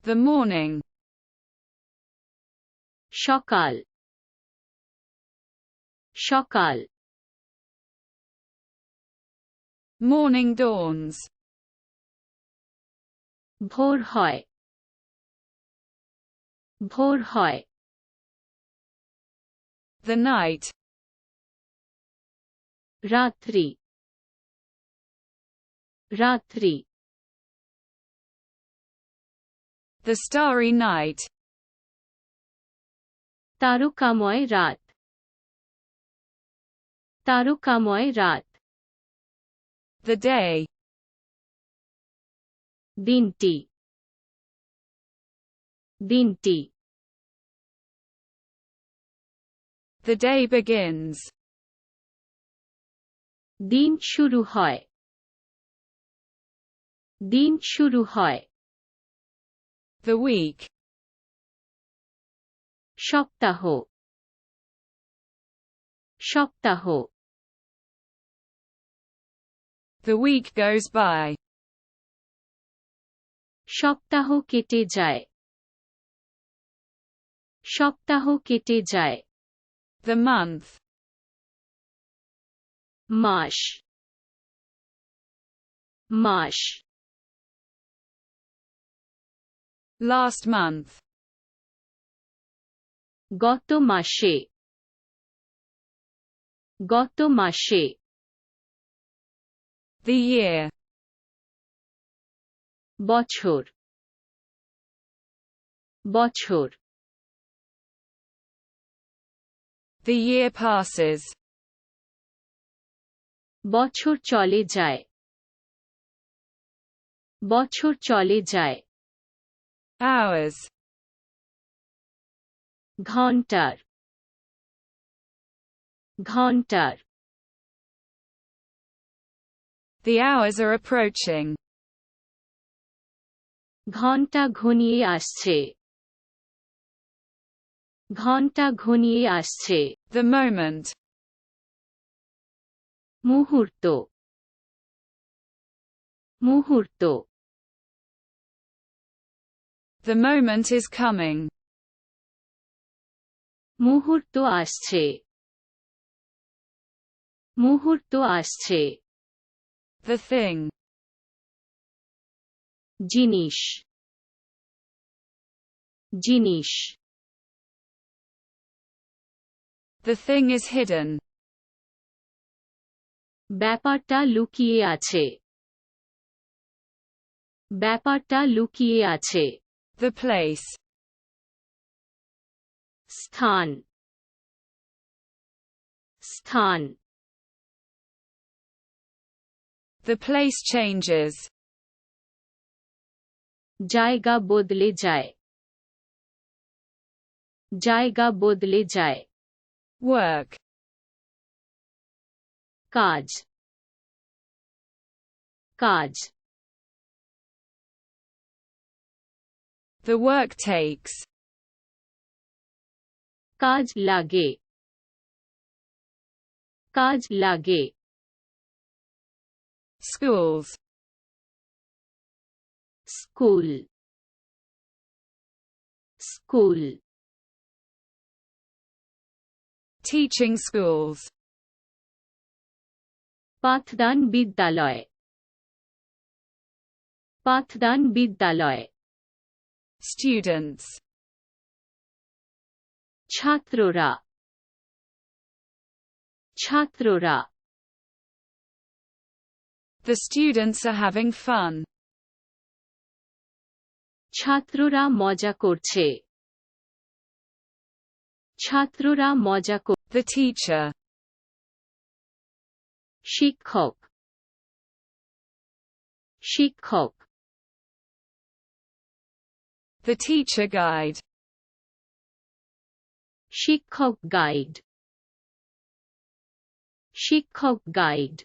The morning. সকাল সকাল Morning dawns. ভোর হয় ভোর হয় The night. রাত্রি রাত্রি The starry night. তারকাময় রাত তারকাময় রাত The day. দিনটি দিনটি The day begins. দিন শুরু হয় দিন শুরু হয় The week. সপ্তাহ সপ্তাহ The week goes by. সপ্তাহ কেটে যায় সপ্তাহ কেটে যায় The month. Mass mass Last month. গত মাসে গত মাসে The year. বছর বছর The year passes. বছর চলে যায় বছর চলে যায় Hours. ঘন্টার ঘন্টার The hours are approaching. ঘন্টা ঘনিয়ে আসছে ঘন্টা ঘনিয়ে আসছে The moment. মুহূর্ত মুহূর্ত The moment is coming. মুহূর্ত আসছে মুহূর্ত আসছে The thing. জিনিস জিনিস The thing is hidden. ব্যাপারটা লুকিয়ে আছে ব্যাপারটা লুকিয়ে আছে The place. স্থান স্থান The place changes. জায়গা বদলে যায় জায়গা বদলে যায় Work. কাজ কাজ The work takes. কাজ লাগে কাজ লাগে Schools. School school Teaching schools. পাঠদান বিদ্যালয় পাঠদান বিদ্যালয় Students. ছাত্ররা ছাত্ররা The students are having fun. ছাত্ররা মজা করছে ছাত্ররা মজা করছে The teacher. শিক্ষক শিক্ষক The teacher guide. শিক্ষক গাইড শিক্ষক guide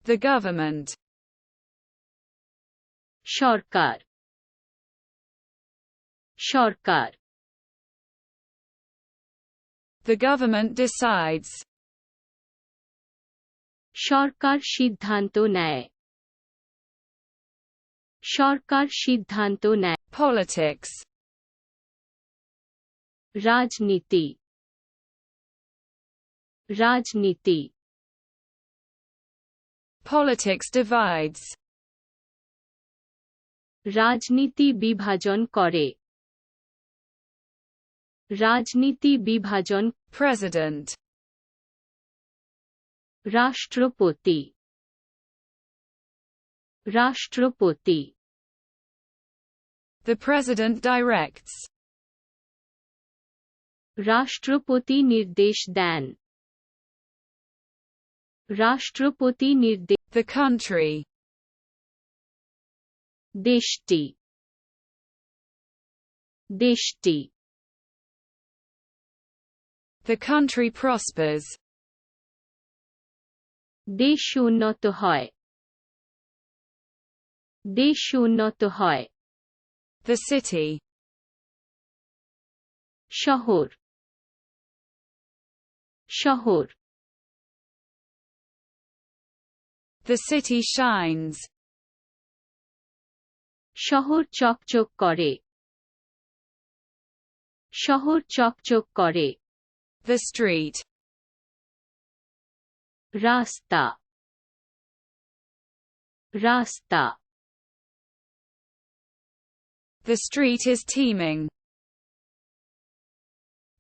The government. Sarkar Sarkar The government decides. সরকার সিদ্ধান্ত নেয় সরকার সিদ্ধান্ত নেয়। Politics. রাজনীতি রাজনীতি Politics divides. রাজনীতি বিভাজন করে। রাজনীতি বিভাজন President. রাষ্ট্রপতি রাষ্ট্রপতি The president directs. রাষ্ট্রপতি নির্দেশ দেন। রাষ্ট্রপতি নির্দেশ The country. দেশটি দেশটি The country prospers. দেশ উন্নত হয়। দেশ উন্নত হয়। The city. শহর শহর The city shines. শহর চকচক করে। শহর চকচক করে। The street. রাস্তা রাস্তা The street is teeming.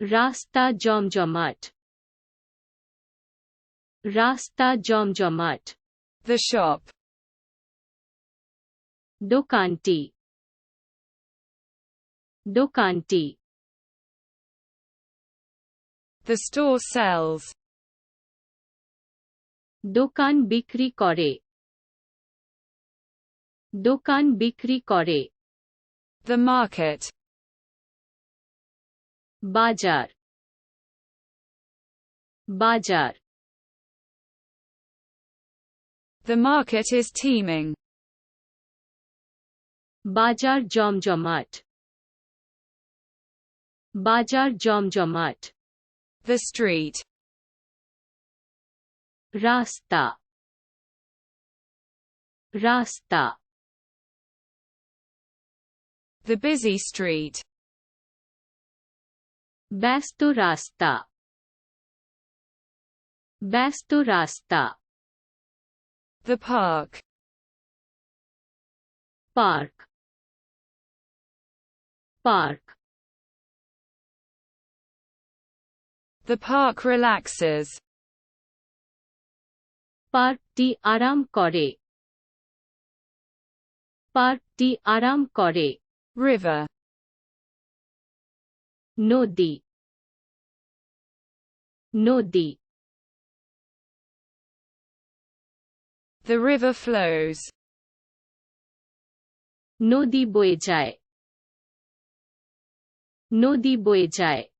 রাস্তা জমজমাট। রাস্তা জমজমাট। The shop. দোকানটি দোকানটি The store sells. দোকান বিক্রি করে। দোকান বিক্রি করে। The market. বাজার বাজার The market is teeming. বাজার জমজমাট। বাজার জমজমাট। The street. রাস্তা রাস্তা The busy street. ব্যস্ত রাস্তা ব্যস্ত রাস্তা The park. Park park The park relaxes. পার্কটি আরাম করে। পার্কটি আরাম করে। River. নদী নদী The river flows. নদী বয়ে যায়। নদী বয়ে যায়।